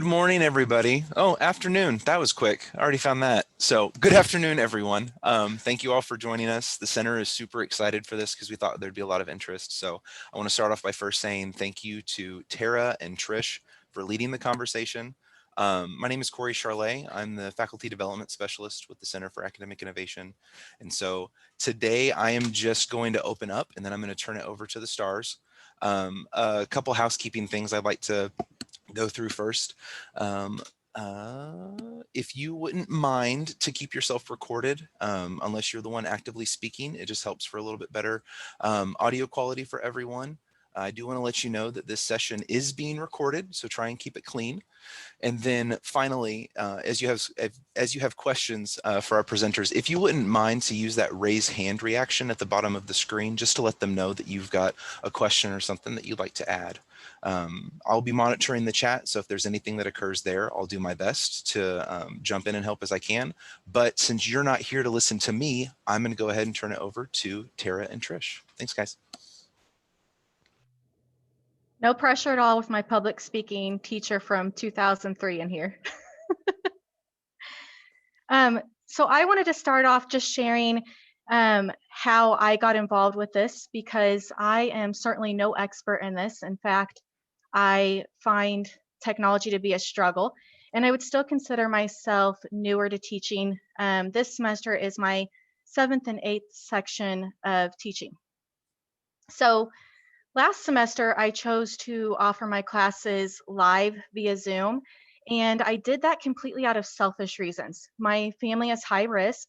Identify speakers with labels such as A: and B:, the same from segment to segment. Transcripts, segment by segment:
A: Good morning, everybody. Oh, afternoon. That was quick. I already found that. So, good afternoon, everyone. Thank you all for joining us. The center is super excited for this because we thought there'd be a lot of interest. So, I want to start off by first saying thank you to Tara and Trish for leading the conversation. My name is Corey Charlet. I'm the faculty development specialist with the Center for Academic Innovation. And so, today I am just going to open up and then I'm going to turn it over to the stars. A couple housekeeping things I'd like to go through first. Um, if you wouldn't mind to keep yourself recorded, unless you're the one actively speaking, it just helps for a little bit better audio quality for everyone. I do want to let you know that this session is being recorded, so try and keep it clean. And then finally, as you have questions for our presenters, if you wouldn't mind to use that raise hand reaction at the bottom of the screen, just to let them know that you've got a question or something that you'd like to add. I'll be monitoring the chat, so if there's anything that occurs there, I'll do my best to jump in and help as I can. But since you're not here to listen to me, I'm going to go ahead and turn it over to Tara and Trish. Thanks, guys.
B: No pressure at all with my public speaking teacher from 2003 in here. So I wanted to start off just sharing how I got involved with this because I am certainly no expert in this. In fact, I find technology to be a struggle, and I would still consider myself newer to teaching. This semester is my 7th and 8th section of teaching. So last semester, I chose to offer my classes live via Zoom, and I did that completely out of selfish reasons. My family is high risk.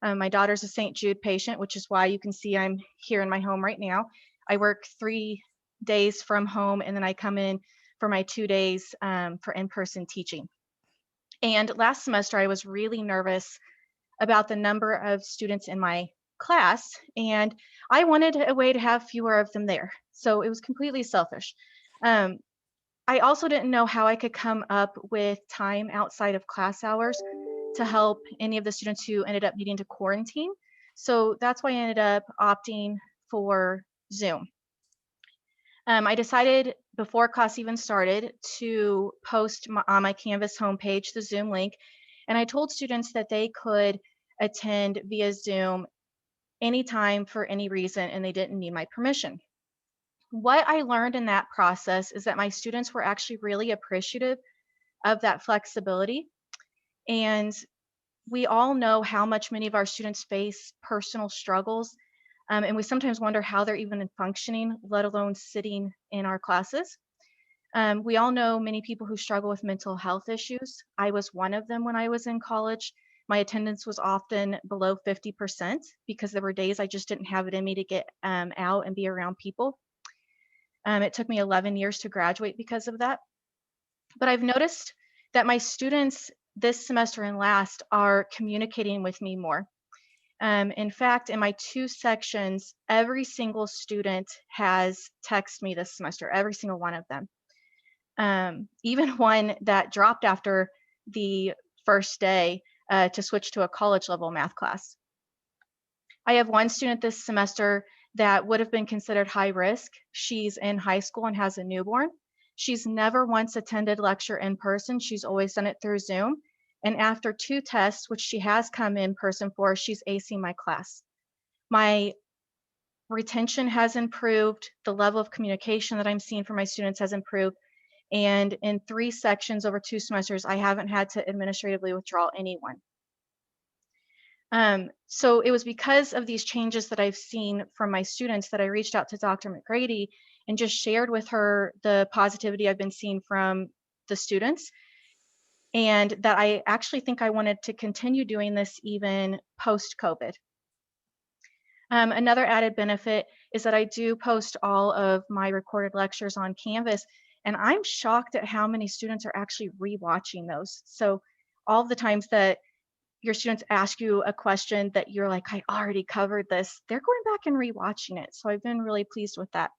B: My daughter's a St. Jude patient, which is why you can see I'm here in my home right now. I work 3 days from home, and then I come in for my 2 days for in-person teaching. And last semester, I was really nervous about the number of students in my class, and I wanted a way to have fewer of them there. So it was completely selfish. Um, I also didn't know how I could come up with time outside of class hours to help any of the students who ended up needing to quarantine. So that's why I ended up opting for Zoom. I decided before class even started to post on my Canvas homepage the Zoom link, and I told students that they could attend via Zoom anytime for any reason and they didn't need my permission. What I learned in that process is that my students were actually really appreciative of that flexibility. And we all know how much many of our students face personal struggles. And we sometimes wonder how they're even functioning, let alone sitting in our classes. We all know many people who struggle with mental health issues. I was one of them when I was in college. My attendance was often below 50% because there were days I just didn't have it in me to get out and be around people. It took me 11 years to graduate because of that. But I've noticed that my students this semester and last are communicating with me more. In fact, in my 2 sections, every single student has texted me this semester, every single one of them. Even one that dropped after the first day to switch to a college level math class. I have one student this semester that would have been considered high risk. She's in high school and has a newborn. She's never once attended lecture in person. She's always done it through Zoom. And after 2 tests, which she has come in person for, she's acing my class. My retention has improved. The level of communication that I'm seeing from my students has improved. And in 3 sections over 2 semesters, I haven't had to administratively withdraw anyone. So it was because of these changes that I've seen from my students that I reached out to Dr. McGrady and just shared with her the positivity I've been seeing from the students, and that I actually think I wanted to continue doing this even post-COVID. Another added benefit is that I do post all of my recorded lectures on Canvas, and I'm shocked at how many students are actually rewatching those. So all the times that your students ask you a question that you're like, I already covered this, they're going back and rewatching it. So I've been really pleased with that.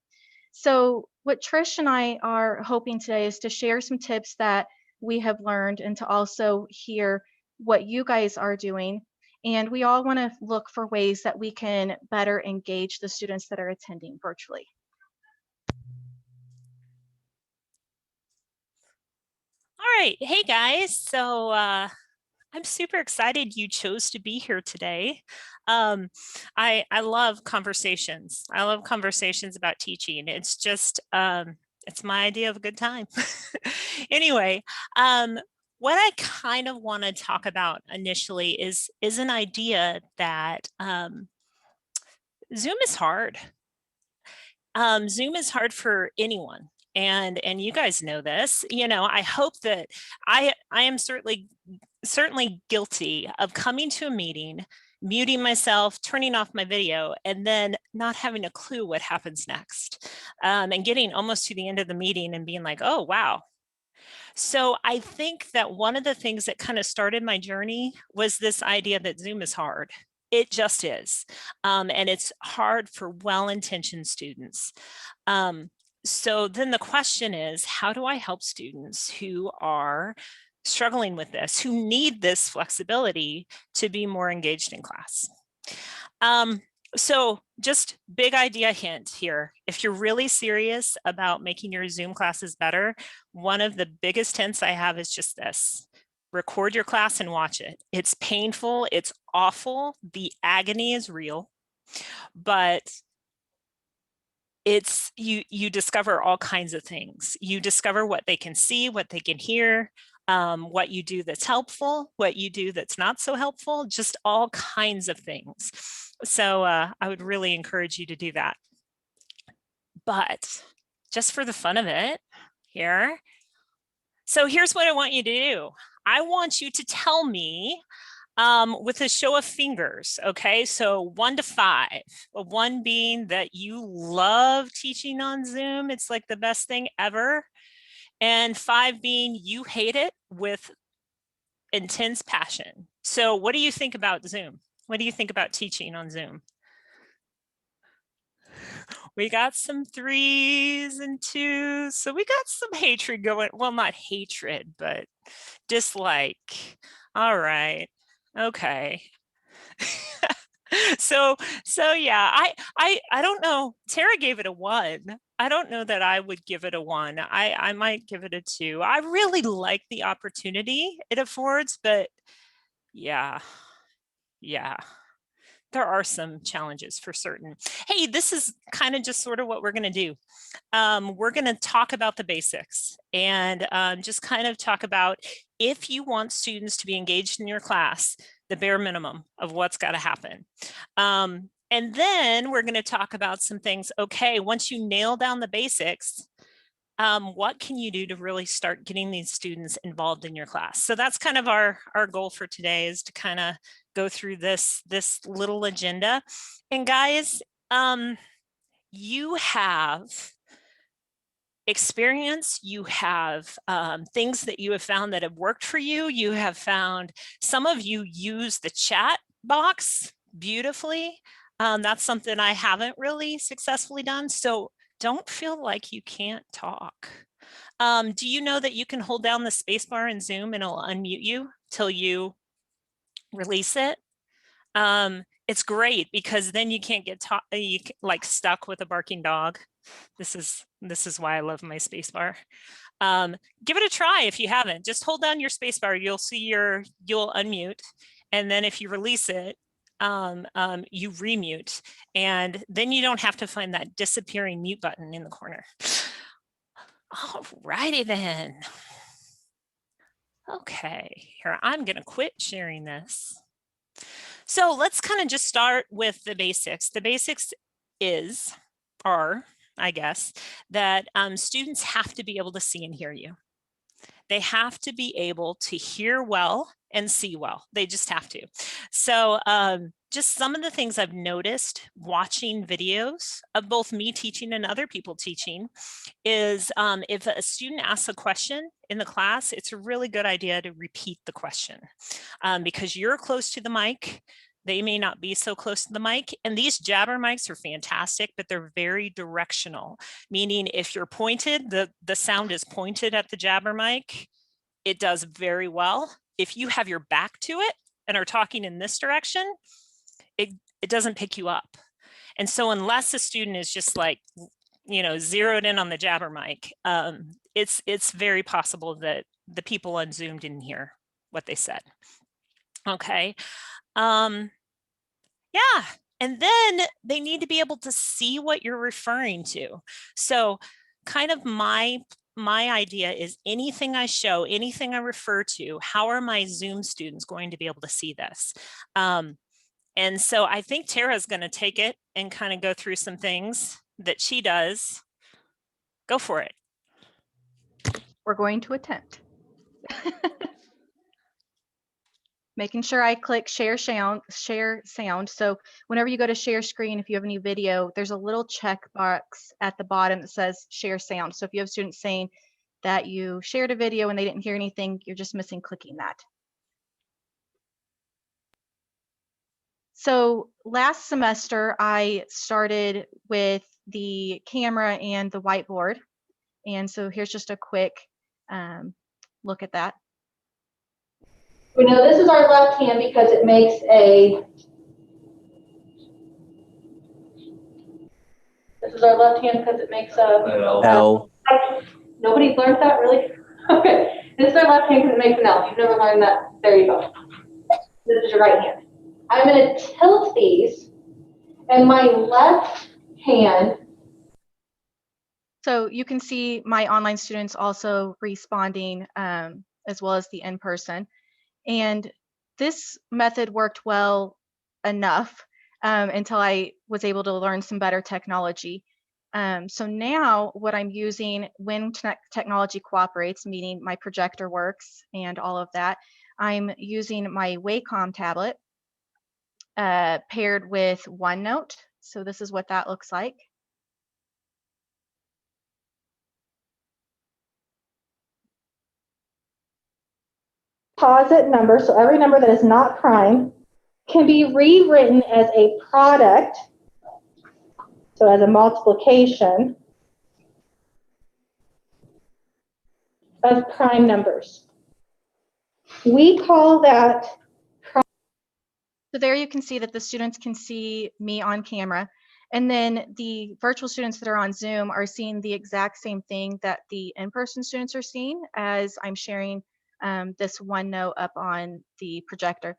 B: So what Trish and I are hoping today is to share some tips that we have learned and to also hear what you guys are doing. And we all want to look for ways that we can better engage the students that are attending virtually.
C: All right. Hey guys. I'm super excited you chose to be here today. Um, I love conversations. I love conversations about teaching. It's my idea of a good time. Anyway, um, what I kind of want to talk about initially is an idea that Zoom is hard. Zoom is hard for anyone. And you guys know this. I hope that I am certainly guilty of coming to a meeting, muting myself, turning off my video, and then not having a clue what happens next, and getting almost to the end of the meeting and being like, oh, wow. So I think that one of the things that kind of started my journey was this idea that Zoom is hard. It just is. And it's hard for well-intentioned students. So then the question is, how do I help students who are struggling with this, who need this flexibility to be more engaged in class? So just big idea hint here. If you're really serious about making your Zoom classes better, one of the biggest hints I have is just this. Record your class and watch it. It's painful, it's awful, the agony is real, but you discover all kinds of things. You discover what they can see, what they can hear, what you do that's helpful, what you do that's not so helpful, just all kinds of things. So I would really encourage you to do that. But just for the fun of it here, so here's what I want you to do. I want you to tell me with a show of fingers, okay? So 1 to 5, 1 being that you love teaching on Zoom, it's like the best thing ever, and 5 being you hate it with intense passion. So what do you think about Zoom? What do you think about teaching on Zoom? We got some 3s and 2s, so we got some hatred going. Well, not hatred, but dislike. All right. Okay. so yeah, I don't know. Tara gave it a 1. I don't know that I would give it a 1. I might give it a 2. I really like the opportunity it affords, but yeah, there are some challenges for certain. Hey, this is kind of just sort of what we're going to do. We're going to talk about the basics and just kind of talk about if you want students to be engaged in your class, the bare minimum of what's got to happen. And then we're going to talk about some things. Okay, once you nail down the basics, what can you do to really start getting these students involved in your class? So that's kind of our goal for today, is to kind of go through this little agenda. And guys, you have experience, you have things that you have found that have worked for you. You have found, some of you use the chat box beautifully. That's something I haven't really successfully done. So don't feel like you can't talk. Do you know that you can hold down the space bar in Zoom and it'll unmute you till you release it? It's great because then you can't get like stuck with a barking dog. This is why I love my space bar. Give it a try if you haven't. Just hold down your space bar. You'll see you'll unmute, and then if you release it, you remute, and then you don't have to find that disappearing mute button in the corner. All righty then. Okay, here, I'm gonna quit sharing this. So let's kind of just start with the basics. The basics are, I guess, that students have to be able to see and hear you. They have to be able to hear well and see well. They just have to. So just some of the things I've noticed watching videos of both me teaching and other people teaching is if a student asks a question in the class, it's a really good idea to repeat the question because you're close to the mic. They may not be so close to the mic. And these jabber mics are fantastic, but they're very directional, meaning if you're pointed, the sound is pointed at the jabber mic, it does very well. If you have your back to it and are talking in this direction, it doesn't pick you up. And so unless a student is just like, zeroed in on the jabber mic, it's very possible that the people on Zoom didn't hear what they said. Okay. Yeah. And then they need to be able to see what you're referring to. So kind of my idea is anything I show, anything I refer to, how are my Zoom students going to be able to see this? And so I think Tara's going to take it and kind of go through some things that she does. Go for it.
B: We're going to attempt. Making sure I click share sound. So whenever you go to share screen, if you have any video, there's a little check box at the bottom that says share sound. So if you have students saying that you shared a video and they didn't hear anything, you're just missing clicking that. So last semester, I started with the camera and the whiteboard. And so here's just a quick look at that.
D: We know this is our left hand because it makes a, this is our left hand because it makes a
E: L.
D: Nobody's learned that, really? Okay, this is our left hand because it makes an L. You've never learned that. There you go. This is your right hand. I'm going to tilt these, and my left hand.
B: So you can see my online students also responding as well as the in-person. And this method worked well enough until I was able to learn some better technology. So now what I'm using when technology cooperates, meaning my projector works and all of that, I'm using my Wacom tablet paired with OneNote. So this is what that looks like.
D: Composite number, so every number that is not prime can be rewritten as a product, so as a multiplication of prime numbers. We call that prime.
B: So there you can see that the students can see me on camera, and then the virtual students that are on Zoom are seeing the exact same thing that the in-person students are seeing as I'm sharing this OneNote up on the projector.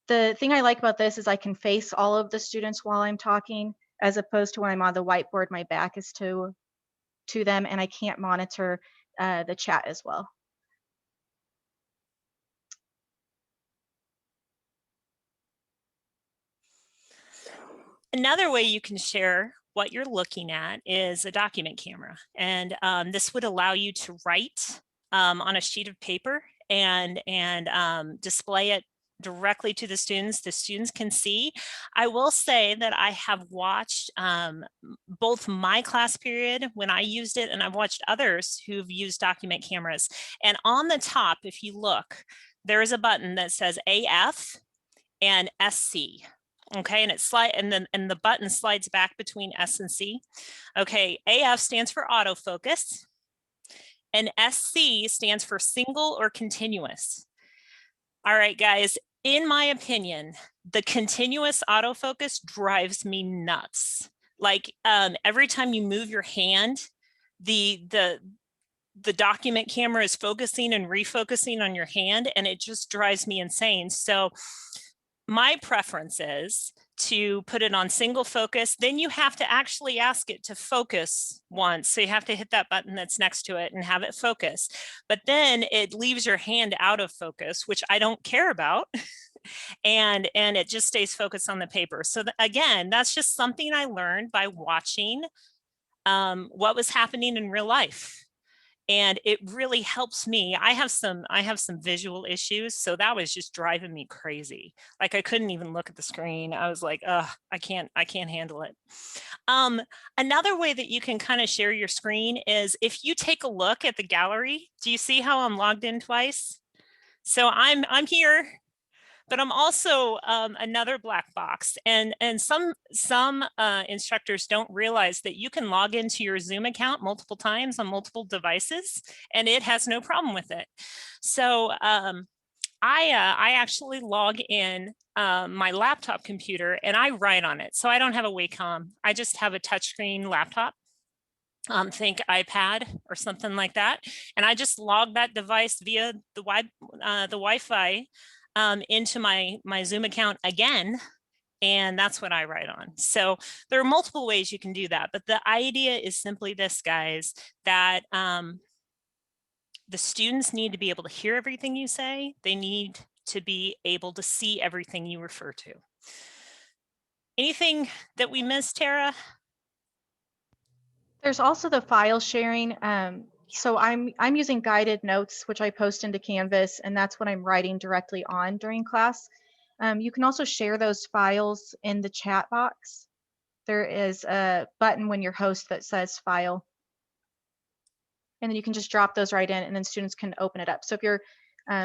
B: The thing I like about this is I can face all of the students while I'm talking, as opposed to when I'm on the whiteboard, my back is to them, and I can't monitor the chat as well.
C: Another way you can share what you're looking at is a document camera. And this would allow you to write on a sheet of paper and display it directly to the students. The students can see. I will say that I have watched both my class period when I used it, and I've watched others who've used document cameras. And on the top, if you look, there is a button that says AF and SC. Okay, and and the button slides back between S and C. Okay, AF stands for autofocus, and SC stands for single or continuous. All right, guys, in my opinion, the continuous autofocus drives me nuts. Like every time you move your hand, the document camera is focusing and refocusing on your hand, and it just drives me insane. So my preference is to put it on single focus. Then you have to actually ask it to focus once. So you have to hit that button that's next to it and have it focus. But then it leaves your hand out of focus, which I don't care about. and it just stays focused on the paper. So again, that's just something I learned by watching what was happening in real life. And it really helps me. I have some visual issues, so that was just driving me crazy. Like I couldn't even look at the screen. I was like, I can't handle it. Another way that you can kind of share your screen is if you take a look at the gallery. Do you see how I'm logged in twice? So I'm here, but I'm also another black box. And some instructors don't realize that you can log into your Zoom account multiple times on multiple devices, and it has no problem with it. So I actually log in my laptop computer and I write on it. So I don't have a Wacom. I just have a touchscreen laptop. think iPad or something like that. And I just log that device via the Wi-Fi into my Zoom account again. And that's what I write on. So there are multiple ways you can do that. But the idea is simply this, guys, that the students need to be able to hear everything you say. They need to be able to see everything you refer to. Anything that we missed, Tara?
B: There's also the file sharing. So I'm using guided notes, which I post into Canvas, and that's what I'm writing directly on during class. You can also share those files in the chat box. There is a button when you're host that says file. And then you can just drop those right in, and then students can open it up. So if you're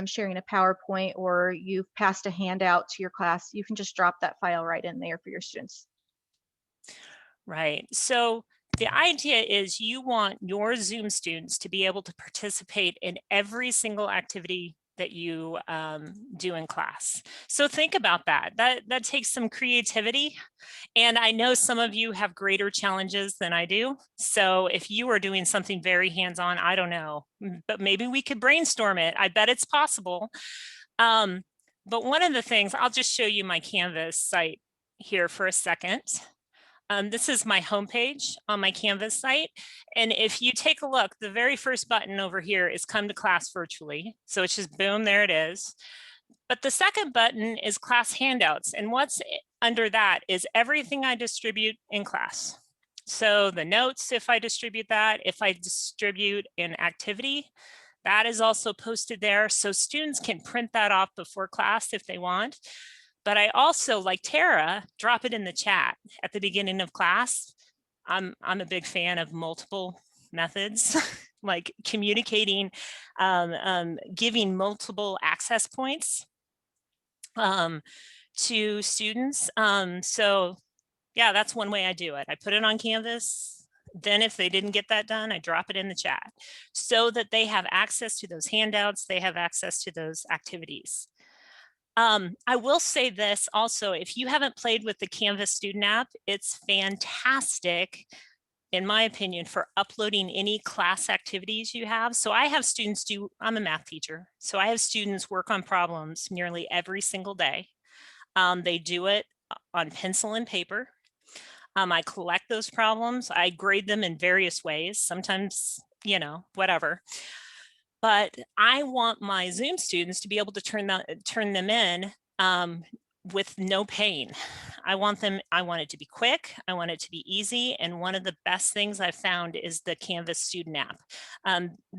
B: sharing a PowerPoint or you've passed a handout to your class, you can just drop that file right in there for your students.
C: Right. So the idea is you want your Zoom students to be able to participate in every single activity that you do in class. So think about that. That takes some creativity. And I know some of you have greater challenges than I do. So if you are doing something very hands-on, I don't know, but maybe we could brainstorm it. I bet it's possible. But one of the things, I'll just show you my Canvas site here for a second. This is my homepage on my Canvas site. And if you take a look, the very first button over here is come to class virtually. So it's just boom, there it is. But the second button is class handouts. And what's under that is everything I distribute in class. So the notes, if I distribute that, if I distribute an activity, that is also posted there. So students can print that off before class if they want. But I also, like Tara, drop it in the chat at the beginning of class. I'm a big fan of multiple methods, like communicating, giving multiple access points to students. So yeah, that's one way I do it. I put it on Canvas. Then if they didn't get that done, I drop it in the chat so that they have access to those handouts. They have access to those activities. I will say this also, if you haven't played with the Canvas student app, it's fantastic, in my opinion, for uploading any class activities you have. So I have students do, I'm a math teacher, so I have students work on problems nearly every single day. They do it on pencil and paper. I collect those problems. I grade them in various ways, sometimes, you know, whatever. But I want my Zoom students to be able to turn them in with no pain. I want it to be quick. I want it to be easy. And one of the best things I've found is the Canvas student app.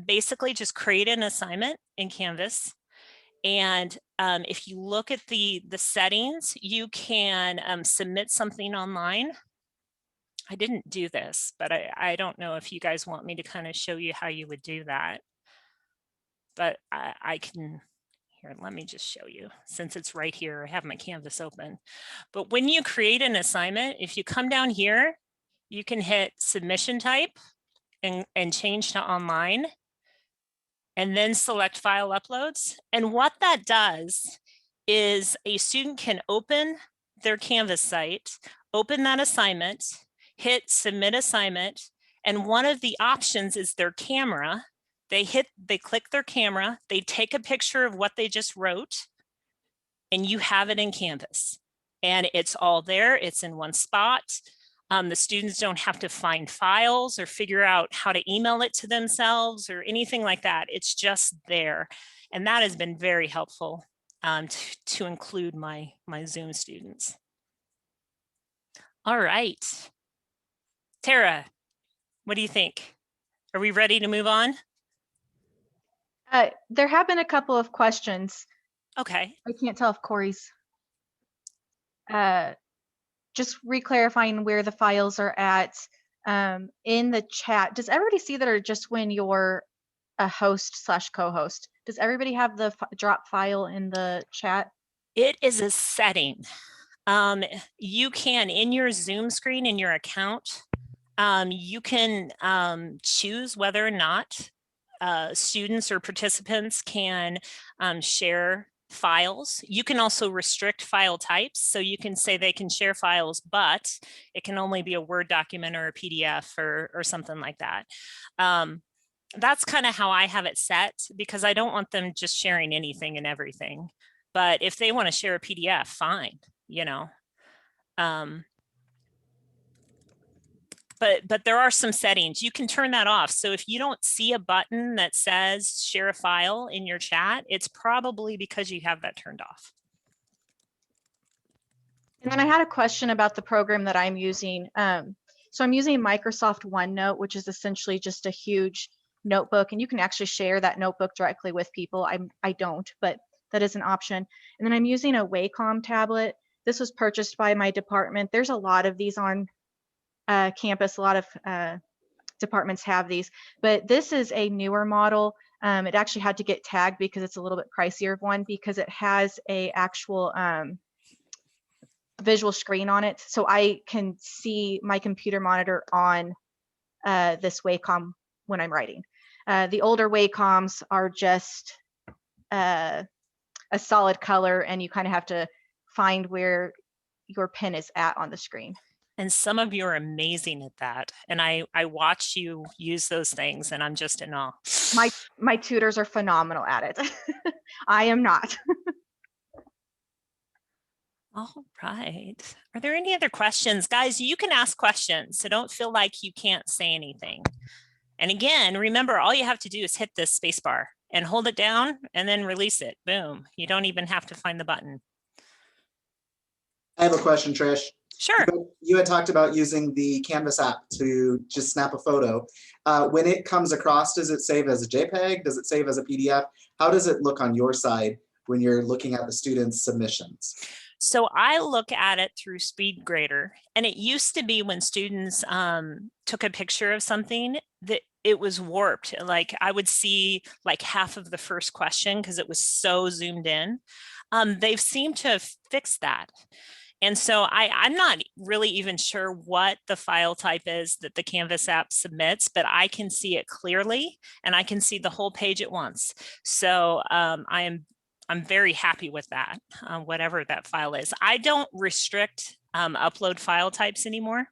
C: Basically just create an assignment in Canvas. And if you look at the settings, you can submit something online. I didn't do this, but I don't know if you guys want me to kind of show you how you would do that. But I can, here, let me just show you, since it's right here, I have my Canvas open. But when you create an assignment, if you come down here, you can hit submission type and change to online, and then select file uploads. And what that does is a student can open their Canvas site, open that assignment, hit submit assignment, and one of the options is their camera. They click their camera, they take a picture of what they just wrote, and you have it in Canvas. And it's all there, it's in one spot. The students don't have to find files or figure out how to email it to themselves or anything like that. It's just there. And that has been very helpful to include my Zoom students. All right. Tara, what do you think? Are we ready to move on?
B: There have been a couple of questions.
C: Okay.
B: I can't tell if Corey's just re-clarifying where the files are at in the chat. Does everybody see that, or just when you're a host / co-host? Does everybody have the drop file in the chat?
C: It is a setting. You can, in your Zoom screen, in your account, you can choose whether or not students or participants can share files. You can also restrict file types. So you can say they can share files, but it can only be a Word document or a PDF or something like that. That's kind of how I have it set, because I don't want them just sharing anything and everything. But if they want to share a PDF, fine, you know. But there are some settings. You can turn that off. So if you don't see a button that says share a file in your chat, it's probably because you have that turned off.
B: And then I had a question about the program that I'm using. So I'm using Microsoft OneNote, which is essentially just a huge notebook, and you can actually share that notebook directly with people. I don't, but that is an option. And then I'm using a Wacom tablet. This was purchased by my department. There's a lot of these on campus. A lot of departments have these, but this is a newer model. It actually had to get tagged because it's a little bit pricier of one, because it has a actual visual screen on it, so I can see my computer monitor on this Wacom when I'm writing. The older Wacoms are just a solid color, and you kind of have to find where your pen is at on the screen.
C: And some of you are amazing at that. And I watch you use those things, and I'm just in awe.
B: My tutors are phenomenal at it. I am not.
C: All right. Are there any other questions? Guys, you can ask questions, so don't feel like you can't say anything. And again, remember, all you have to do is hit this space bar and hold it down and then release it. Boom. You don't even have to find the button.
E: I have a question, Trish.
C: Sure.
E: You had talked about using the Canvas app to just snap a photo. When it comes across, does it save as a JPEG? Does it save as a PDF? How does it look on your side when you're looking at the students' submissions?
C: So I look at it through SpeedGrader, and it used to be when students took a picture of something that it was warped. Like I would see like half of the first question because it was so zoomed in. They've seemed to have fixed that. And so I'm not really even sure what the file type is that the Canvas app submits, but I can see it clearly and I can see the whole page at once. So I'm very happy with that, whatever that file is. I don't restrict upload file types anymore.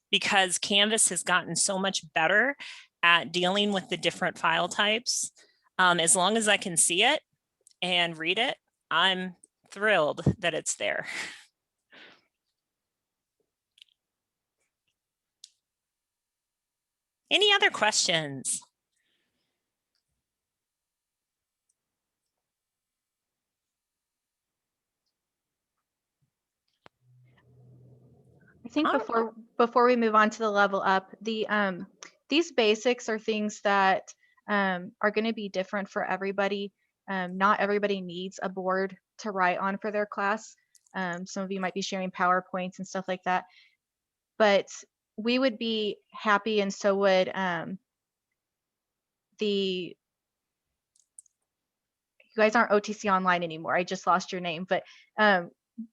C: Because Canvas has gotten so much better at dealing with the different file types. As long as I can see it and read it, I'm thrilled that it's there. Any other questions?
B: I think before we move on to the level up, these basics are things that are going to be different for everybody. Not everybody needs a board to write on for their class. Some of you might be sharing PowerPoints and stuff like that, but we would be happy, and so would you guys aren't OTC Online anymore. I just lost your name, but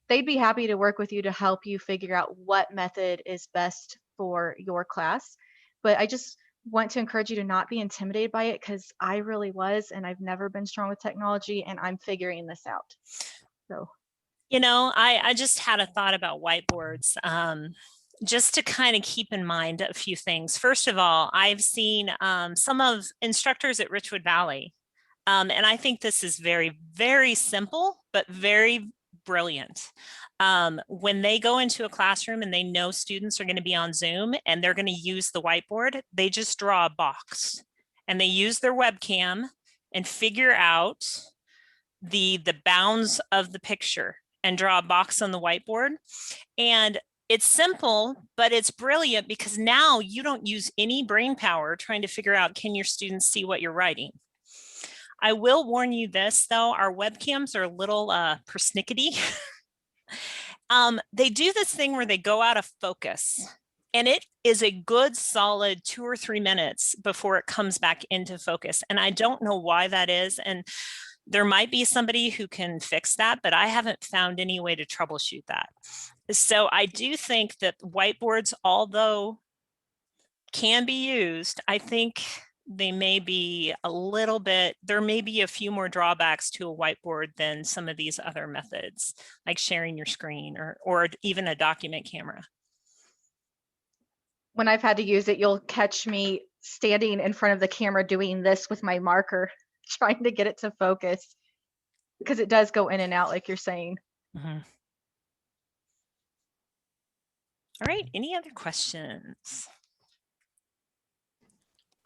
B: they'd be happy to work with you to help you figure out what method is best for your class. But I just want to encourage you to not be intimidated by it, because I really was, and I've never been strong with technology, and I'm figuring this out. So,
C: you know, I just had a thought about whiteboards. Just to kind of keep in mind a few things. First of all, I've seen some of instructors at Richwood Valley, and I think this is very, very simple, but very brilliant. When they go into a classroom and they know students are going to be on Zoom and they're going to use the whiteboard, they just draw a box and they use their webcam and figure out the bounds of the picture and draw a box on the whiteboard. And it's simple, but it's brilliant because now you don't use any brain power trying to figure out, can your students see what you're writing? I will warn you this though, our webcams are a little persnickety. They do this thing where they go out of focus, and it is a good solid 2 or 3 minutes before it comes back into focus. And I don't know why that is. And there might be somebody who can fix that, but I haven't found any way to troubleshoot that. So I do think that whiteboards, although can be used, I think they may be a little bit, there may be a few more drawbacks to a whiteboard than some of these other methods, like sharing your screen or even a document camera.
B: When I've had to use it, you'll catch me standing in front of the camera doing this with my marker, trying to get it to focus, because it does go in and out, like you're saying.
C: Mm-hmm. All right, any other questions?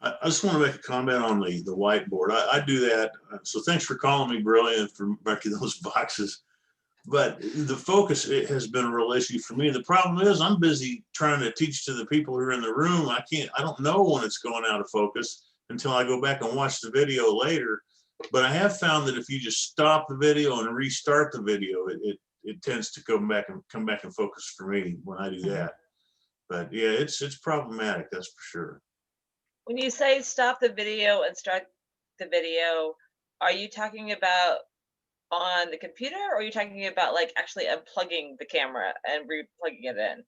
F: I just want to make a comment on the whiteboard. I do that. So thanks for calling me brilliant for making those boxes. But the focus, it has been a real issue for me. The problem is I'm busy trying to teach to the people who are in the room. I don't know when it's going out of focus until I go back and watch the video later. But I have found that if you just stop the video and restart the video, it tends to come back and focus for me when I do that. But yeah, it's problematic, that's for sure.
G: When you say stop the video and start the video, are you talking about on the computer, or are you talking about like actually unplugging the camera and re-plugging it in?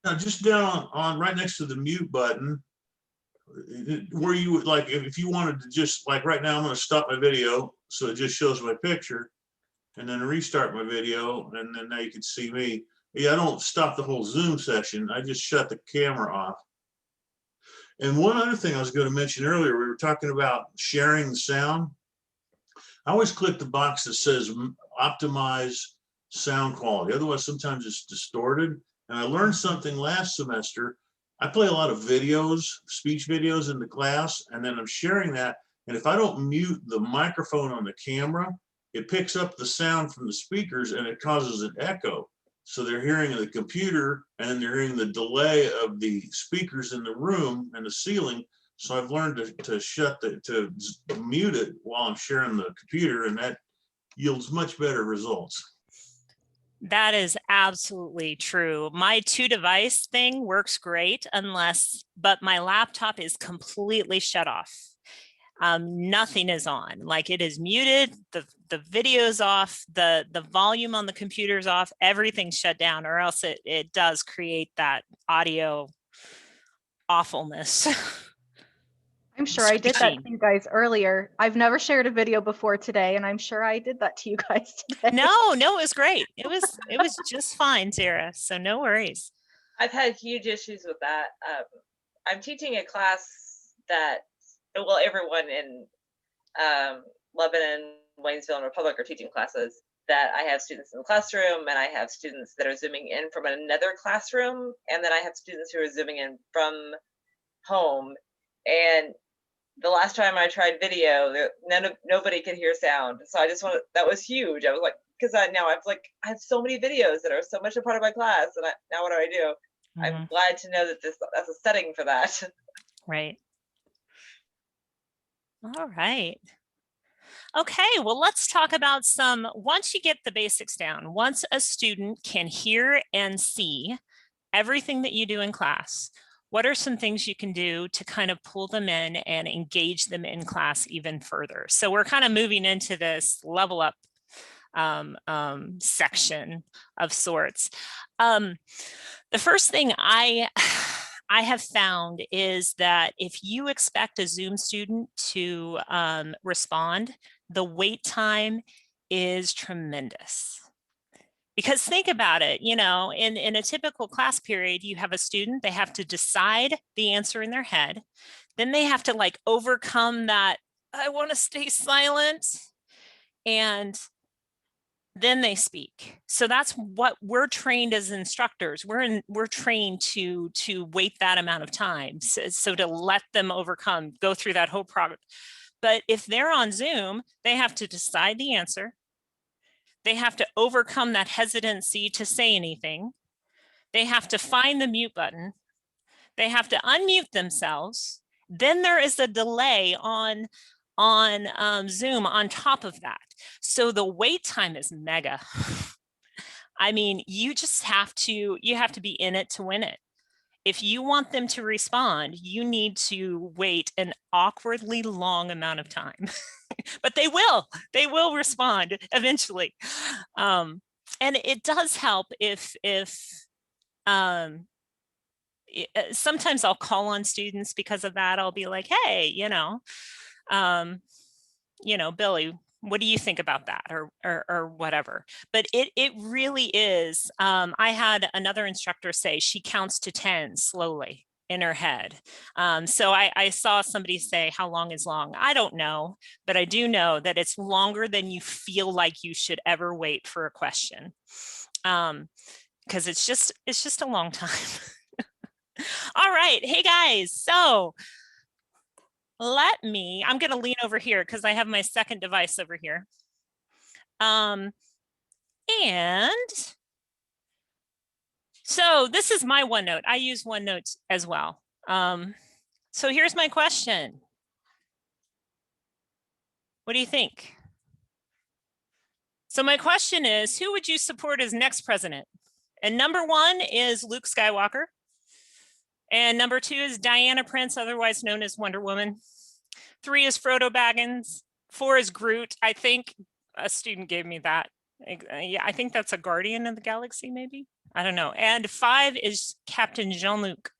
F: No, just down on right next to the mute button, where you would, like, if you wanted to just, like right now, I'm going to stop my video so it just shows my picture, and then restart my video, and then now you can see me. Yeah, I don't stop the whole Zoom session. I just shut the camera off. And one other thing I was going to mention earlier, we were talking about sharing the sound. I always click the box that says optimize sound quality. Otherwise, sometimes it's distorted. And I learned something last semester. I play a lot of videos, speech videos in the class, and then I'm sharing that. And if I don't mute the microphone on the camera, it picks up the sound from the speakers and it causes an echo. So they're hearing the computer and then they're hearing the delay of the speakers in the room and the ceiling. So I've learned to mute it while I'm sharing the computer, and that yields much better results.
C: That is absolutely true. My 2-device thing works great but my laptop is completely shut off. Nothing is on, like it is muted, the video's off, the volume on the computer's off, everything's shut down, or else it does create that audio awfulness.
B: I'm sure I did that to you guys earlier. I've never shared a video before today, and I'm sure I did that to you guys today.
C: No, it was great. It was just fine, Sarah. So no worries.
G: I've had huge issues with that. I'm teaching a class that, well, everyone in Lebanon, Waynesville, and Republic are teaching classes that I have students in the classroom, and I have students that are zooming in from another classroom, and then I have students who are zooming in from home. And the last time I tried video, nobody could hear sound. So I just that was huge. I was like, because now I have so many videos that are so much a part of my class, and now what do I do? Mm-hmm. I'm glad to know that that's a setting for that.
C: Right. All right. Okay, well, let's talk about once you get the basics down, once a student can hear and see everything that you do in class, what are some things you can do to kind of pull them in and engage them in class even further? So we're kind of moving into this level up section of sorts. The first thing I have found is that if you expect a Zoom student to respond, the wait time is tremendous. Because think about it, in a typical class period, you have a student, they have to decide the answer in their head. Then they have to overcome that, I want to stay silent. And then they speak. So that's what we're trained as instructors. We're trained to wait that amount of time. So to let them go through that whole process. But if they're on Zoom, they have to decide the answer. They have to overcome that hesitancy to say anything. They have to find the mute button. They have to unmute themselves. Then there is a delay on Zoom on top of that. So the wait time is mega. I mean, you have to be in it to win it. If you want them to respond, you need to wait an awkwardly long amount of time. But they will respond eventually. And it does help if sometimes I'll call on students because of that. I'll be like, hey, Billy, what do you think about that, or whatever. But it really is. I had another instructor say she counts to 10 slowly in her head. So I saw somebody say, how long is long? I don't know, but I do know that it's longer than you feel like you should ever wait for a question. Because it's just a long time. All right, hey guys, so I'm going to lean over here because I have my second device over here. And so this is my OneNote. I use OneNote as well. So here's my question. What do you think? So my question is, who would you support as next president? And number 1 is Luke Skywalker. And number 2 is Diana Prince, otherwise known as Wonder Woman. 3 is Frodo Baggins. 4 is Groot. I think a student gave me that. Yeah, I think that's a Guardian of the Galaxy, maybe. I don't know. And 5 is Captain Jean-Luc.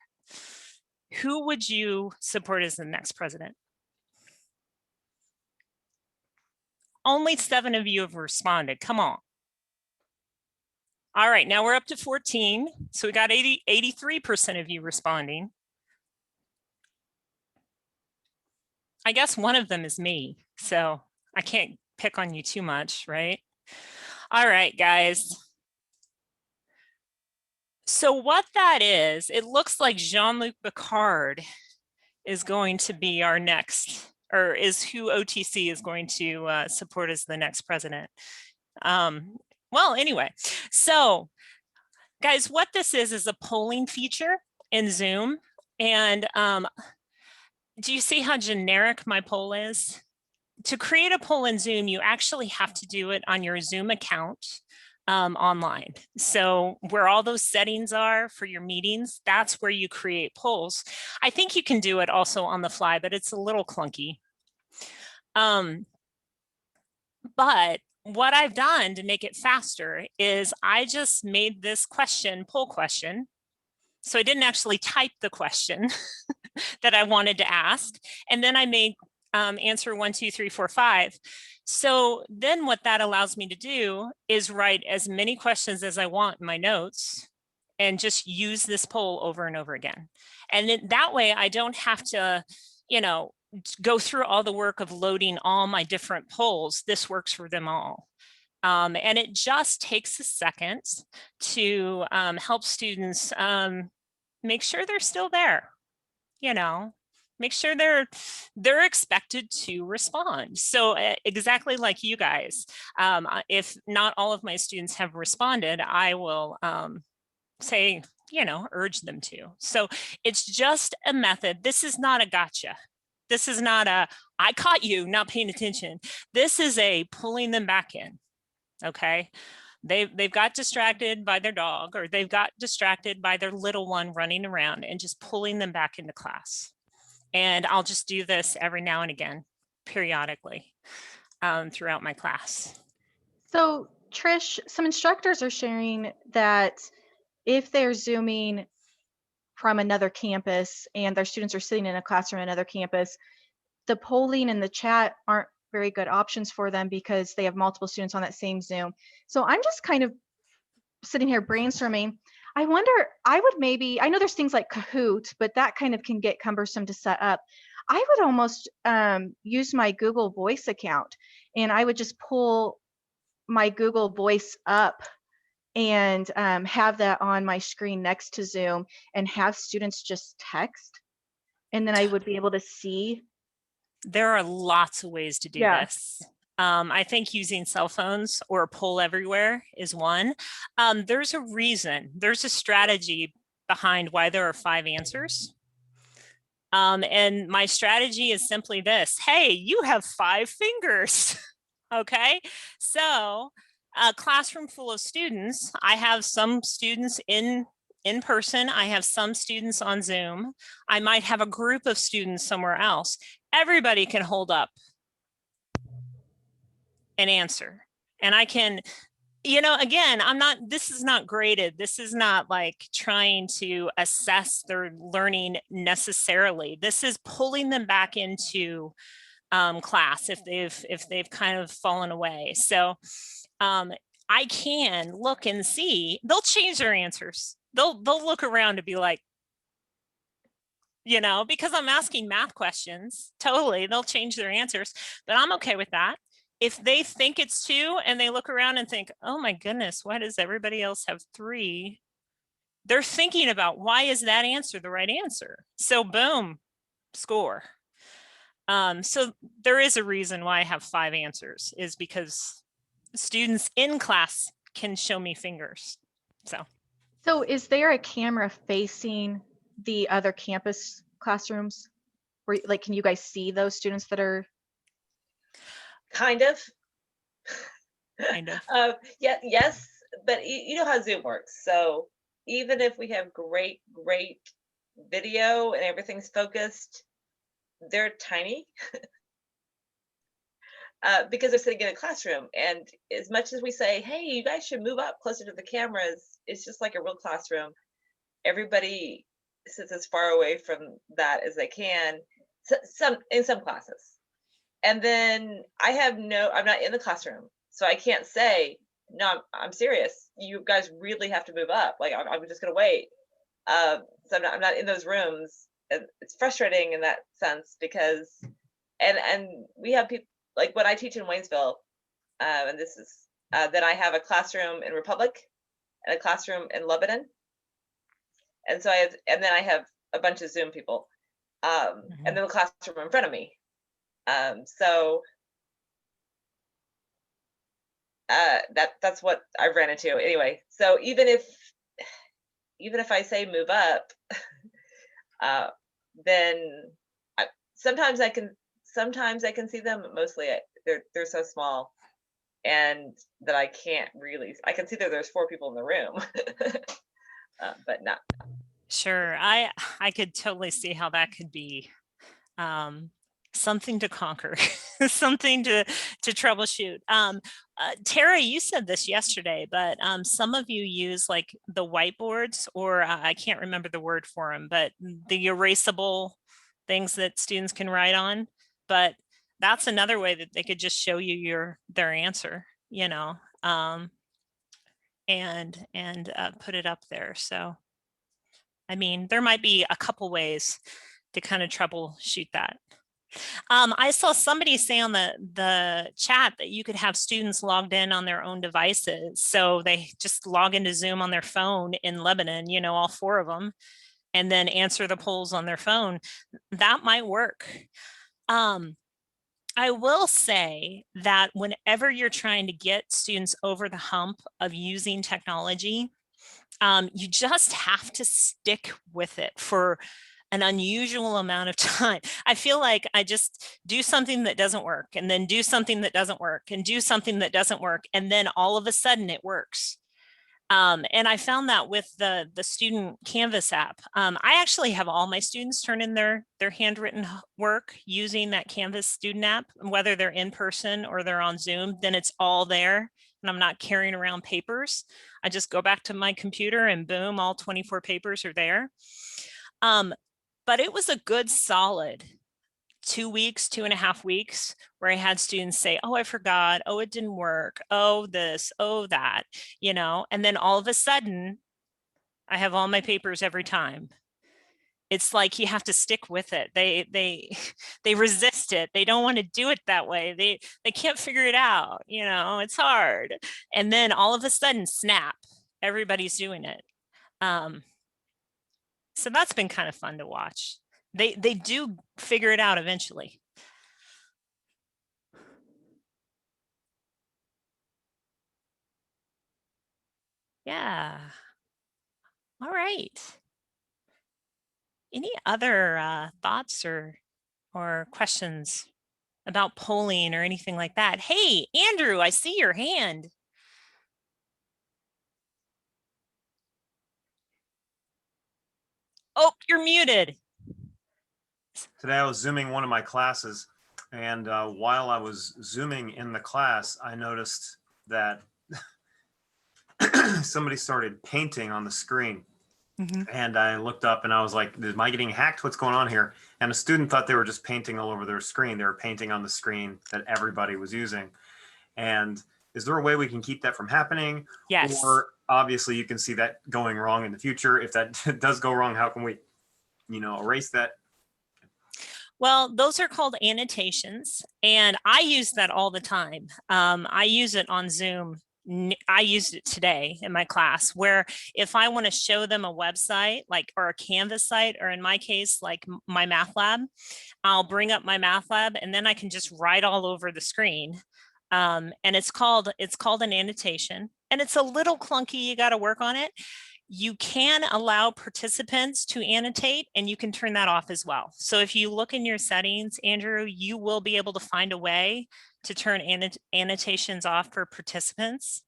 C: Who would you support as the next president? Only 7 of you have responded. Come on. All right, now we're up to 14. So we got 83% of you responding. I guess one of them is me, so I can't pick on you too much, right? All right, guys. So what that is, it looks like Jean-Luc Picard is going to be our next, or is who OTC is going to support as the next president. Well, anyway, so guys, what this is a polling feature in Zoom. And do you see how generic my poll is? To create a poll in Zoom, you actually have to do it on your Zoom account online. So where all those settings are for your meetings, that's where you create polls. I think you can do it also on the fly, but it's a little clunky. But what I've done to make it faster is I just made this poll question. So I didn't actually type the question that I wanted to ask. And then I made answer 1, 2, 3, 4, 5. So then what that allows me to do is write as many questions as I want in my notes and just use this poll over and over again. And then that way I don't have to, go through all the work of loading all my different polls. This works for them all. And it just takes a second to help students make sure they're still there, make sure they're expected to respond. So exactly like you guys, if not all of my students have responded, I will say, urge them to. So it's just a method. This is not a gotcha. This is not a, I caught you not paying attention. This is a pulling them back in, okay? They've got distracted by their dog, or they've got distracted by their little one running around, and just pulling them back into class. And I'll just do this every now and again, periodically, throughout my class.
B: So Trish, some instructors are sharing that if they're Zooming from another campus and their students are sitting in a classroom at another campus, the polling and the chat aren't very good options for them because they have multiple students on that same Zoom. So I'm just kind of sitting here brainstorming. I wonder, I know there's things like Kahoot, but that kind of can get cumbersome to set up. I would almost use my Google Voice account, and I would just pull my Google Voice up and have that on my screen next to Zoom and have students just text. And then I would be able to see.
C: There are lots of ways to do this. I think using cell phones or poll everywhere is one. There's a reason, there's a strategy behind why there are 5 answers. And my strategy is simply this: hey, you have 5 fingers. Okay, so a classroom full of students, I have some students in person, I have some students on Zoom, I might have a group of students somewhere else. Everybody can hold up an answer, and I can you know, again, this is not graded. This is not like trying to assess their learning necessarily. This is pulling them back into class if they've kind of fallen away. So I can look and see, they'll change their answers. They'll look around to be like, you know, because I'm asking math questions, totally, they'll change their answers, but I'm okay with that. If they think it's 2 and they look around and think, oh my goodness, why does everybody else have 3? They're thinking about, why is that answer the right answer? So boom, score. So there is a reason why I have 5 answers, is because students in class can show me fingers.
B: So is there a camera facing the other campus classrooms? Where, like, can you guys see those students that are?
G: Kind of.
C: Kind of.
G: Yeah, yes, but you know how Zoom works. So even if we have great video and everything's focused, they're tiny because they're sitting in a classroom. And as much as we say, hey, you guys should move up closer to the cameras, it's just like a real classroom. Everybody sits as far away from that as they can, in some classes. And then I'm not in the classroom, so I can't say, no, I'm serious. You guys really have to move up. Like, I'm just gonna wait. So I'm not in those rooms. And it's frustrating in that sense because, and we have people, like when I teach in Waynesville, and this is, then I have a classroom in Republic and a classroom in Lebanon. And so then I have a bunch of Zoom people, and then the classroom in front of me. So that's what I've ran into anyway. So even if I say move up, then sometimes I can see them. Mostly they're so small, and that I can't really. I can see that there's 4 people in the room, but not.
C: Sure, I could totally see how that could be something to conquer, something to troubleshoot. Tara, you said this yesterday, but some of you use like the whiteboards, or I can't remember the word for them, but the erasable things that students can write on. But that's another way that they could just show you their answer, you know, and put it up there. So, I mean, there might be a couple ways to kind of troubleshoot that. I saw somebody say on the chat that you could have students logged in on their own devices. So they just log into Zoom on their phone in Lebanon, you know, all 4 of them, and then answer the polls on their phone. That might work. I will say that whenever you're trying to get students over the hump of using technology, you just have to stick with it for an unusual amount of time. I feel like I just do something that doesn't work, and then do something that doesn't work, and do something that doesn't work, and then all of a sudden it works. And I found that with the student Canvas app. I actually have all my students turn in their handwritten work using that Canvas student app, whether they're in person or they're on Zoom, then it's all there. And I'm not carrying around papers. I just go back to my computer and boom, all 24 papers are there. But it was a good solid 2 weeks, 2.5 weeks, where I had students say, oh, I forgot, oh, it didn't work, oh, this, oh, that, you know, and then all of a sudden I have all my papers every time. It's like you have to stick with it. They resist it. They don't want to do it that way. They can't figure it out, you know, it's hard. And then all of a sudden, snap, everybody's doing it. So that's been kind of fun to watch. They do figure it out eventually. Yeah. All right. Any other thoughts or questions about polling or anything like that? Hey, Andrew, I see your hand. Oh, you're muted.
H: Today I was Zooming one of my classes, and while I was Zooming in the class, I noticed that somebody started painting on the screen.
C: Mhm.
H: And I looked up and I was like, am I getting hacked? What's going on here? And a student thought they were just painting all over their screen. They were painting on the screen that everybody was using. And is there a way we can keep that from happening?
C: Yes.
H: Or obviously you can see that going wrong in the future. If that does go wrong, how can we, erase that?
C: Well, those are called annotations, and I use that all the time. I use it on Zoom. I used it today in my class, where if I want to show them a website, like, or a Canvas site, or in my case, like my math lab, I'll bring up my math lab and then I can just write all over the screen. And it's called an annotation, and it's a little clunky. You got to work on it. You can allow participants to annotate, and you can turn that off as well. So if you look in your settings, Andrew, you will be able to find a way to turn annotations off for participants.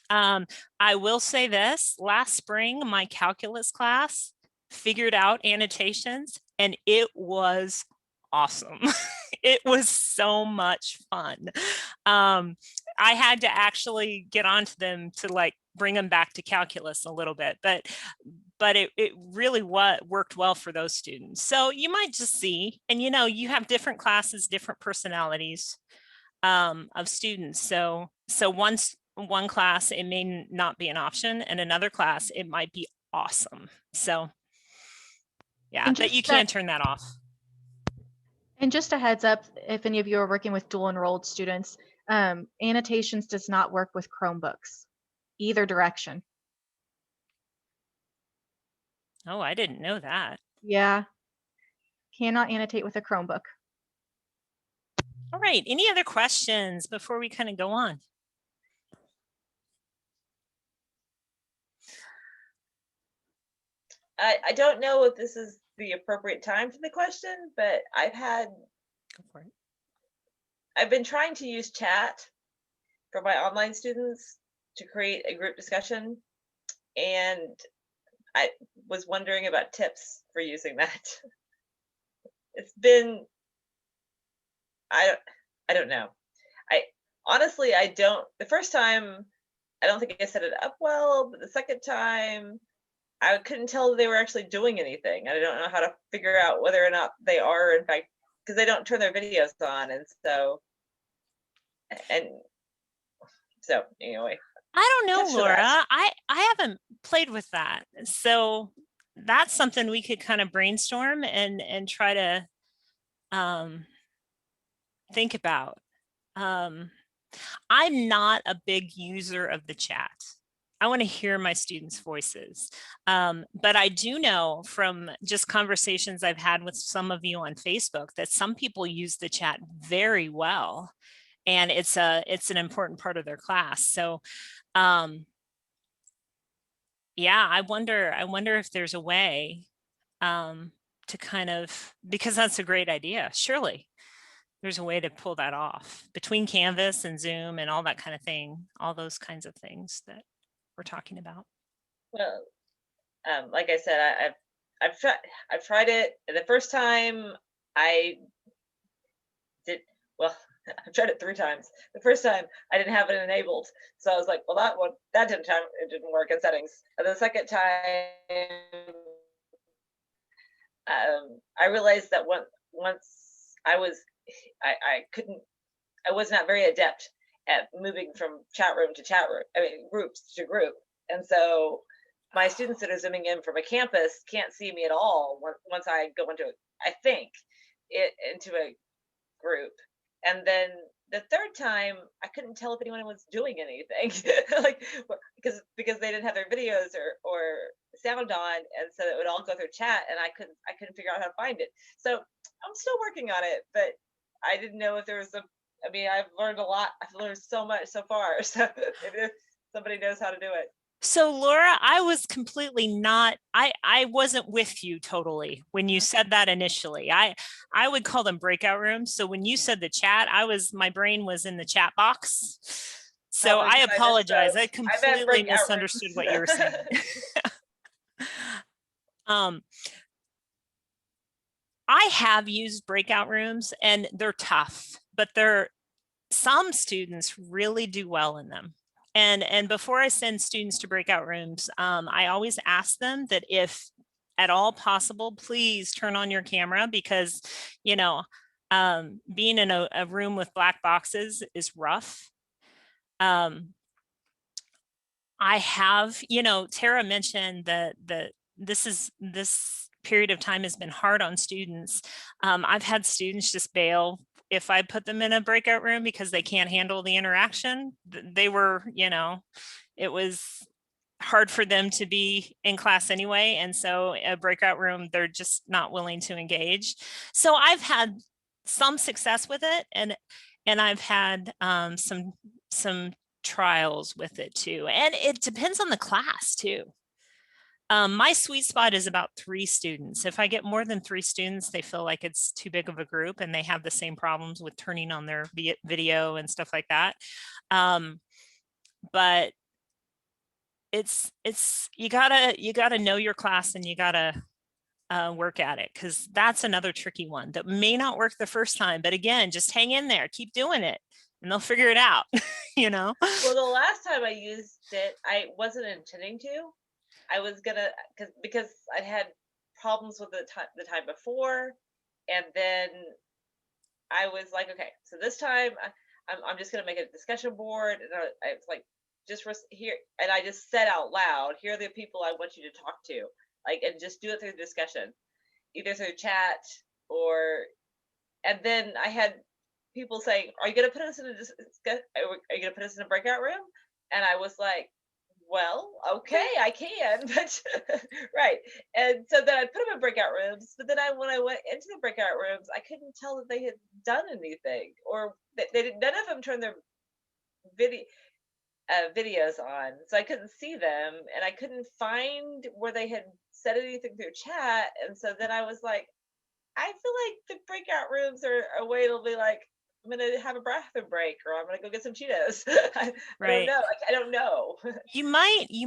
C: I will say this, last spring, my calculus class figured out annotations, and it was awesome. It was so much fun. I had to actually get onto them to like bring them back to calculus a little bit, but it really worked well for those students. So you might just see, and you have different classes, different personalities of students. So one class, it may not be an option, and another class, it might be awesome. So yeah, but you can turn that off.
B: And just a heads up, if any of you are working with dual enrolled students, annotations does not work with Chromebooks, either direction.
C: Oh, I didn't know that.
B: Yeah, cannot annotate with a Chromebook.
C: All right, any other questions before we kind of go on?
G: I don't know if this is the appropriate time for the question, but
C: Go for it.
G: I've been trying to use chat for my online students to create a group discussion, and I was wondering about tips for using that. It's been, I don't know. Honestly, the first time, I don't think I set it up well, but the second time, I couldn't tell they were actually doing anything. I don't know how to figure out whether or not they are, in fact, because they don't turn their videos on. And so anyway.
C: I don't know, Laura. I haven't played with that. So that's something we could kind of brainstorm and try to think about. I'm not a big user of the chat. I want to hear my students' voices. But I do know from just conversations I've had with some of you on Facebook that some people use the chat very well, and it's an important part of their class. So yeah, I wonder if there's a way to kind of, because that's a great idea. Surely there's a way to pull that off between Canvas and Zoom and all that kind of thing, all those kinds of things that we're talking about.
G: Well, like I said, I've tried it. The first time I did, well, I've tried it 3 times. The first time I didn't have it enabled, so I was like, well, that didn't work in settings. And the second time, I realized that once I was not very adept at moving from chat room to chat room, groups to group. And so my students that are zooming in from a campus can't see me at all once I go into a group. And then the third time, I couldn't tell if anyone was doing anything, like because they didn't have their videos or sound on, and so it would all go through chat, and I couldn't figure out how to find it. So I'm still working on it, but I didn't know if there was I've learned a lot. I've learned so much so far. So if somebody knows how to do it.
C: So Laura, I was completely not, I wasn't with you totally when you said that initially. I would call them breakout rooms. So when you said the chat, my brain was in the chat box. So I apologize. I completely misunderstood what you were saying. I have used breakout rooms, and they're tough, but some students really do well in them. And before I send students to breakout rooms, I always ask them that if at all possible, please turn on your camera, because, you know, being in a room with black boxes is rough. I have, you know, Tara mentioned that this period of time has been hard on students. I've had students just bail if I put them in a breakout room because they can't handle the interaction. They were, you know, it was hard for them to be in class anyway. And so a breakout room, they're just not willing to engage. So I've had some success with it, and I've had some trials with it too. And it depends on the class too. My sweet spot is about 3 students. If I get more than 3 students, they feel like it's too big of a group and they have the same problems with turning on their video and stuff like that. But it's you gotta know your class, and you gotta work at it, because that's another tricky one that may not work the first time. But again, just hang in there, keep doing it, and they'll figure it out. You know.
G: Well, the last time I used it, I wasn't intending to. I was gonna, because I had problems with the time before, and then I was like, okay, so this time I'm just gonna make a discussion board, and I was like, here, and I just said out loud, here are the people I want you to talk to, like, and just do it through discussion, either through chat or, and then I had people saying, are you gonna put us in are you gonna put us in a breakout room? And I was like, well, okay, I can, but right. And so then I put them in breakout rooms, but then when I went into the breakout rooms, I couldn't tell that they had done anything, or they did, none of them turned their videos on, so I couldn't see them, and I couldn't find where they had said anything through chat. And so then I was like, I feel like the breakout rooms are a way to be like, I'm gonna have a bathroom break, or I'm gonna go get some Cheetos. I don't know. I don't know.
C: You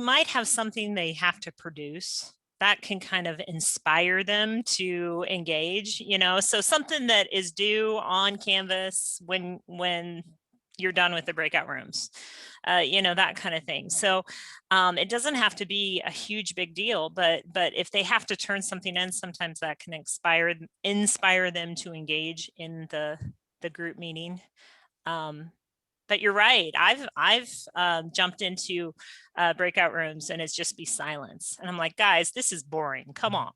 C: might have something they have to produce that can kind of inspire them to engage, you know, so something that is due on Canvas when you're done with the breakout rooms, you know, that kind of thing. So it doesn't have to be a huge big deal, but if they have to turn something in, sometimes that can inspire them to engage in the group meeting. But you're right. I've jumped into breakout rooms and it's just be silence. And I'm like, guys, this is boring. Come on.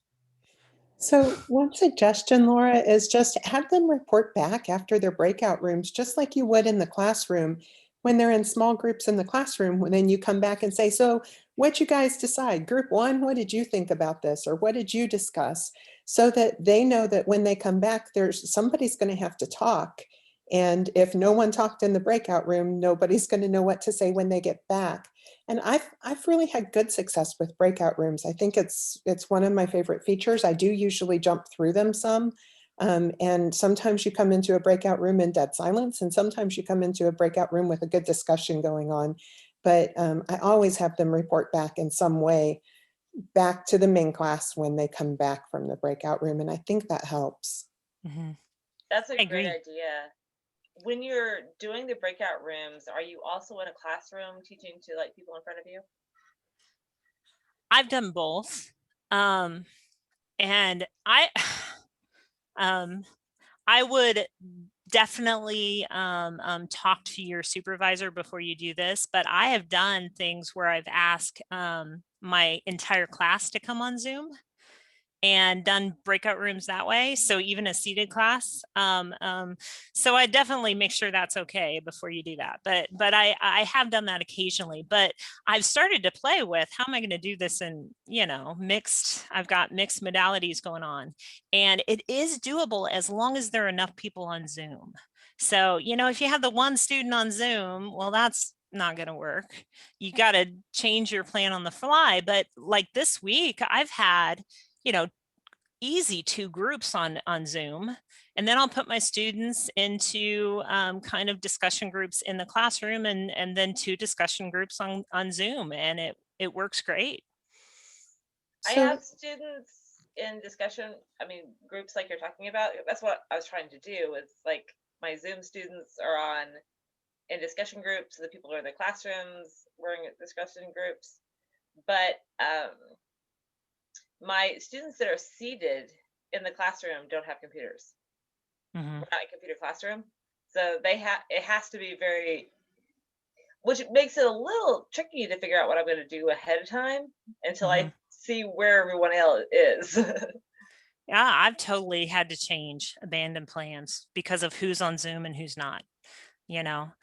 I: So one suggestion, Laura, is just have them report back after their breakout rooms, just like you would in the classroom. When they're in small groups in the classroom, then you come back and say, so what'd you guys decide? Group 1, what did you think about this? Or what did you discuss? So that they know that when they come back, somebody's going to have to talk. And if no one talked in the breakout room, nobody's going to know what to say when they get back. And I've really had good success with breakout rooms. I think it's one of my favorite features. I do usually jump through them some. And sometimes you come into a breakout room in dead silence, and sometimes you come into a breakout room with a good discussion going on. But I always have them report back in some way back to the main class when they come back from the breakout room. And I think that helps.
C: Mm-hmm.
G: That's a great idea. When you're doing the breakout rooms, are you also in a classroom teaching to like people in front of you?
C: I've done both. And I would definitely talk to your supervisor before you do this, but I have done things where I've asked my entire class to come on Zoom and done breakout rooms that way. So even a seated class. So I definitely make sure that's okay before you do that. But I have done that occasionally, but I've started to play with how am I going to do this in, you know, I've got mixed modalities going on, and it is doable as long as there are enough people on Zoom. So, you know, if you have the one student on Zoom, well, that's not going to work. You got to change your plan on the fly. But like this week, I've had, you know, easy 2 groups on Zoom. And then I'll put my students into kind of discussion groups in the classroom, and then 2 discussion groups on Zoom. And it works great.
G: I have students in discussion, groups like you're talking about. That's what I was trying to do, is like my Zoom students are on in discussion groups, so the people who are in the classrooms were in discussion groups. But my students that are seated in the classroom don't have computers.
C: Mhm.
G: We're not in computer classroom, so it has to be very, which makes it a little tricky to figure out what I'm going to do ahead of time until I see where everyone else is.
C: Yeah, I've totally had to abandon plans because of who's on Zoom and who's not, you know.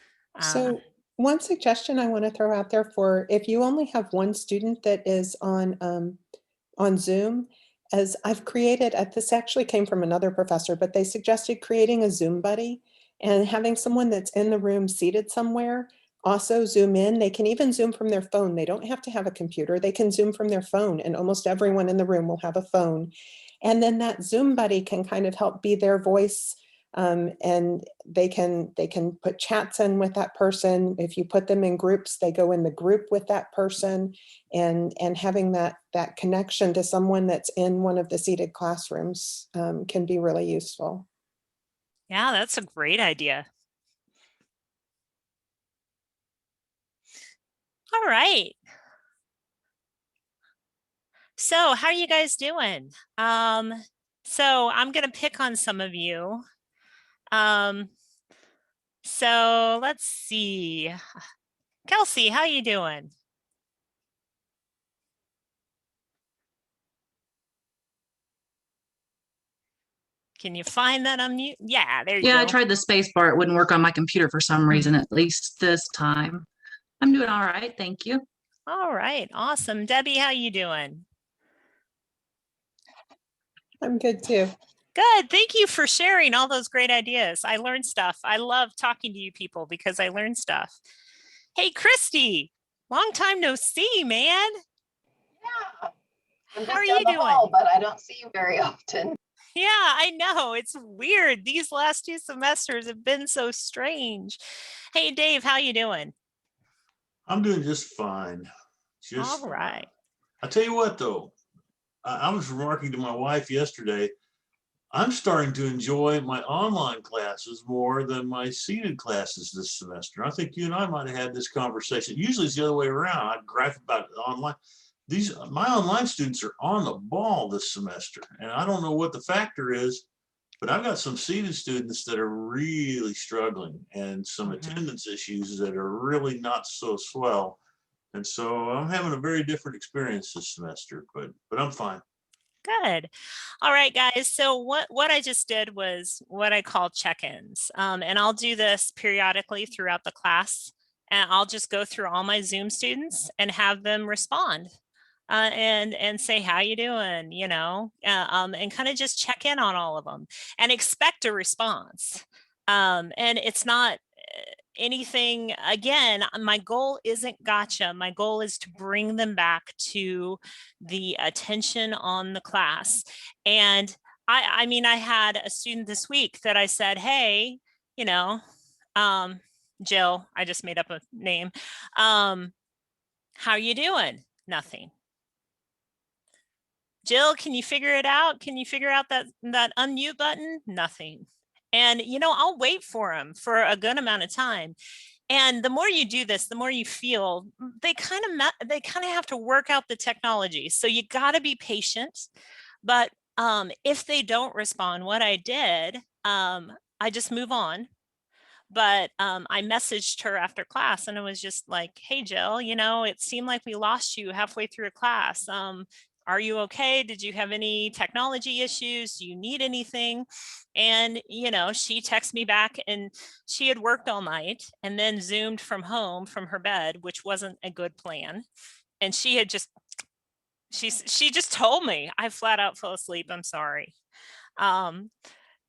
I: So one suggestion I want to throw out there for if you only have one student that is on Zoom, as I've created, this actually came from another professor, but they suggested creating a Zoom buddy and having someone that's in the room seated somewhere also Zoom in. They can even Zoom from their phone. They don't have to have a computer. They can Zoom from their phone, and almost everyone in the room will have a phone. And then that Zoom buddy can kind of help be their voice, and they can put chats in with that person. If you put them in groups, they go in the group with that person, and having that connection to someone that's in one of the seated classrooms can be really useful.
C: Yeah, that's a great idea. All right. So how are you guys doing? So I'm going to pick on some of you. So let's see. Kelsey, how you doing? Can you find that unmute? Yeah, there you go.
J: Yeah, I tried the space bar. It wouldn't work on my computer for some reason, at least this time. I'm doing all right. Thank you.
C: All right. Awesome. Debbie, how you doing?
I: I'm good too.
C: Good. Thank you for sharing all those great ideas. I learned stuff. I love talking to you people because I learned stuff. Hey, Christy, long time no see, man.
K: Yeah. I'm
C: How are
K: just
C: you
K: down the
C: doing?
K: hall, but I don't see you very often.
C: Yeah, I know. It's weird. These last 2 semesters have been so strange. Hey, Dave, how you doing?
F: I'm doing just fine. Just
C: All right.
F: I tell you what, though, I was remarking to my wife yesterday, I'm starting to enjoy my online classes more than my seated classes this semester. I think you and I might have had this conversation. Usually it's the other way around. I gripe about it online. My online students are on the ball this semester, and I don't know what the factor is, but I've got some seated students that are really struggling and some attendance issues that are really not so swell. And so I'm having a very different experience this semester, but I'm fine.
C: Good. All right, guys. So what I just did was what I call check-ins. And I'll do this periodically throughout the class. And I'll just go through all my Zoom students and have them respond and say, how you doing? You know, and kind of just check in on all of them and expect a response. And it's not anything, again, my goal isn't gotcha. My goal is to bring them back to the attention on the class. And I mean, I had a student this week that I said, hey, you know, Jill, I just made up a name. How you doing? Nothing. Jill, can you figure it out? Can you figure out that unmute button? Nothing. And, you know, I'll wait for them for a good amount of time. And the more you do this, the more you feel they kind of have to work out the technology. So you got to be patient. But if they don't respond, what I did, I just move on. But I messaged her after class and it was just like, hey, Jill, you know, it seemed like we lost you halfway through a class. Are you okay? Did you have any technology issues? Do you need anything? And, you know, she texted me back and she had worked all night and then Zoomed from home from her bed, which wasn't a good plan. And she had just, she just told me, I flat out fell asleep. I'm sorry.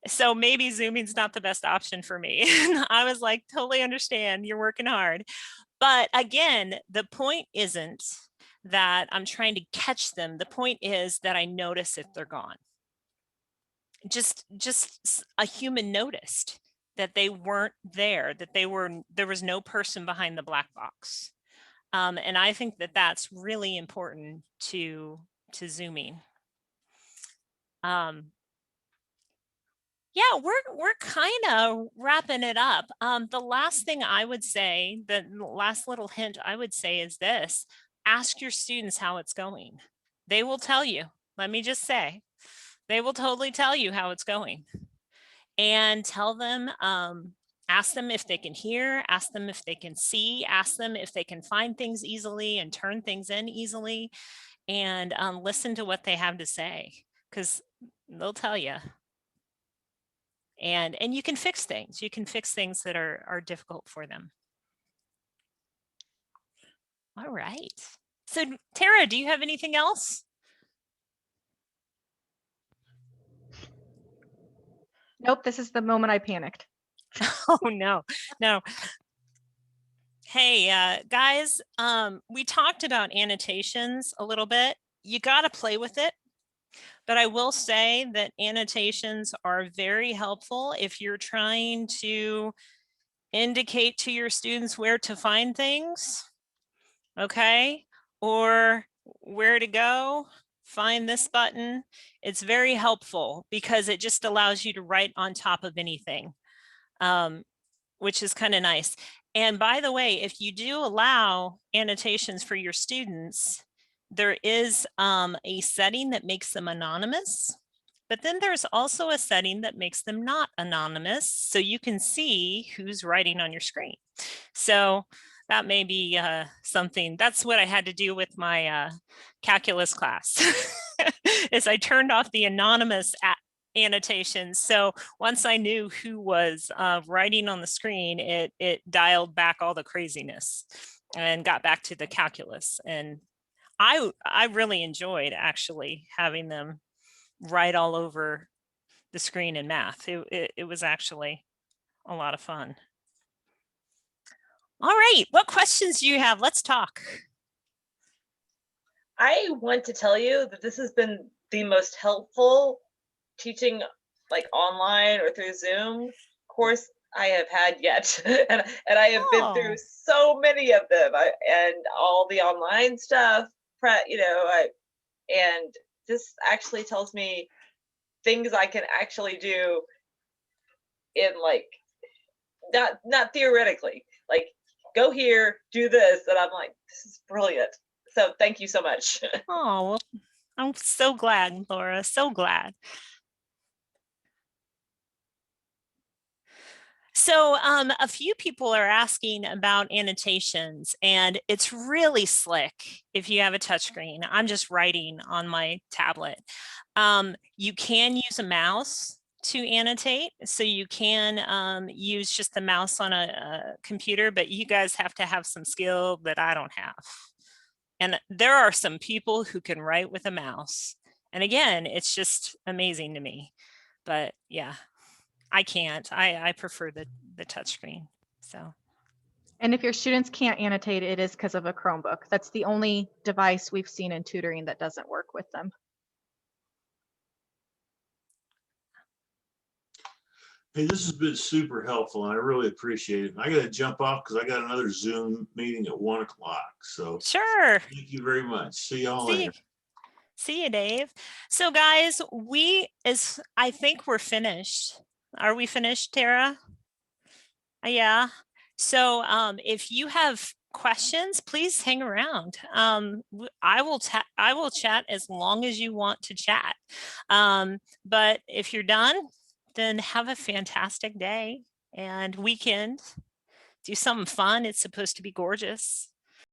C: So maybe Zooming's not the best option for me. I was like, totally understand. You're working hard. But again, the point isn't that I'm trying to catch them. The point is that I notice if they're gone. Just a human noticed that they weren't there, that there was no person behind the black box. And I think that that's really important to Zooming. Yeah, we're kind of wrapping it up. The last thing I would say, the last little hint I would say is this: ask your students how it's going. They will tell you. Let me just say, they will totally tell you how it's going. And tell them, ask them if they can hear, ask them if they can see, ask them if they can find things easily and turn things in easily, and listen to what they have to say, because they'll tell you. And you can fix things. You can fix things that are difficult for them. All right. So Tara, do you have anything else?
B: Nope, this is the moment I panicked.
C: Oh no. Hey, guys, we talked about annotations a little bit. You got to play with it. But I will say that annotations are very helpful if you're trying to indicate to your students where to find things, okay? Or where to go, find this button. It's very helpful because it just allows you to write on top of anything, which is kind of nice. And by the way, if you do allow annotations for your students, there is a setting that makes them anonymous, but then there's also a setting that makes them not anonymous, so you can see who's writing on your screen. So that may be something. That's what I had to do with my calculus class, is I turned off the anonymous annotations. So once I knew who was writing on the screen, it dialed back all the craziness and got back to the calculus. And I really enjoyed actually having them write all over the screen in math. It was actually a lot of fun. All right, what questions do you have? Let's talk.
G: I want to tell you that this has been the most helpful teaching like online or through Zoom course I have had yet. and I have been through so many of them, and all the online stuff, and this actually tells me things I can actually do in like, not theoretically, like go here, do this. And I'm like, this is brilliant. So thank you so much.
C: Oh, well, I'm so glad, Laura, so glad. So a few people are asking about annotations, and it's really slick if you have a touchscreen. I'm just writing on my tablet. You can use a mouse to annotate, so you can use just the mouse on a computer, but you guys have to have some skill that I don't have. And there are some people who can write with a mouse. And again, it's just amazing to me. But yeah, I can't. I prefer the touchscreen. So.
B: And if your students can't annotate, it is because of a Chromebook. That's the only device we've seen in tutoring that doesn't work with them.
F: Hey, this has been super helpful, and I really appreciate it. And I got to jump off because I got another Zoom meeting at 1 o'clock. So
C: sure.
F: Thank you very much. See y'all later.
C: See you, Dave. So guys, I think we're finished. Are we finished, Tara? Yeah. So if you have questions, please hang around. I will chat as long as you want to chat. But if you're done, then have a fantastic day and weekend. Do something fun. It's supposed to be gorgeous.